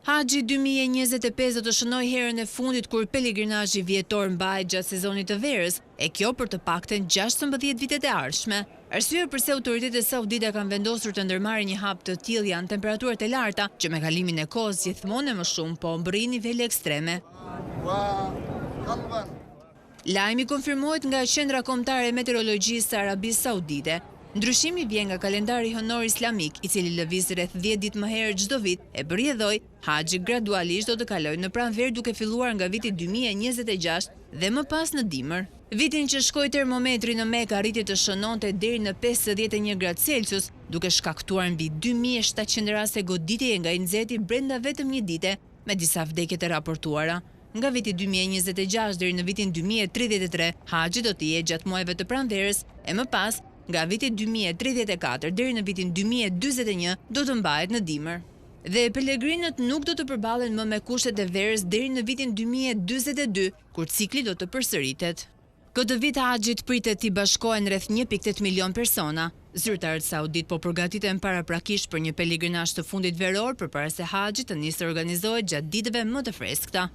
Haxhi 2025 do të shënoj herën e fundit kur pelegrinazhi vjetor mbahet gjatë sezonit të verës, e kjo për të paktën 16 vitet e ardhshme. Arsyeja pse autoritetet saudite kanë vendosur të ndërmarrin një hap të tillë janë temperaturat e larta, që me kalimin e kohës gjithmonë më shumë po mbërrin nivele ekstreme. Lajmi konfirmohet nga Qendra Kombëtare e Meteorologjisë së Arabisë Saudite. Ndryshimi vjen nga kalendari hënor islamik, i cili lëviz rreth 10 ditë më herë çdo vit, e përjedhoi haxhi gradualisht do të kalojë në pranverë duke filluar nga viti 2026 dhe më pas në dimër. Vitin që shkoi termometri në Mekë arriti të shënonte deri në 51 gradë Celsius, duke shkaktuar mbi 2700 raste goditjeje nga i nxehti brenda vetëm një dite, me disa vdekje të raportuara. Nga viti 2026 deri në vitin 2033, haxhi do të jetë gjatë muajve të pranverës, e më pas nga viti 2034 deri në vitin 2041 do të mbahet në dimër. Dhe pelegrinët nuk do të përballen më me kushtet e verës deri në vitin 2042, kur cikli do të përsëritet. Këtë vit haxhit pritet t'i bashkohen rreth 1.8 milion persona. Zyrtarët saudit po përgatiten paraprakisht për një pelegrinazh të fundit veror përpara se haxhi të nisë të organizohet gjatë ditëve më të freskëta.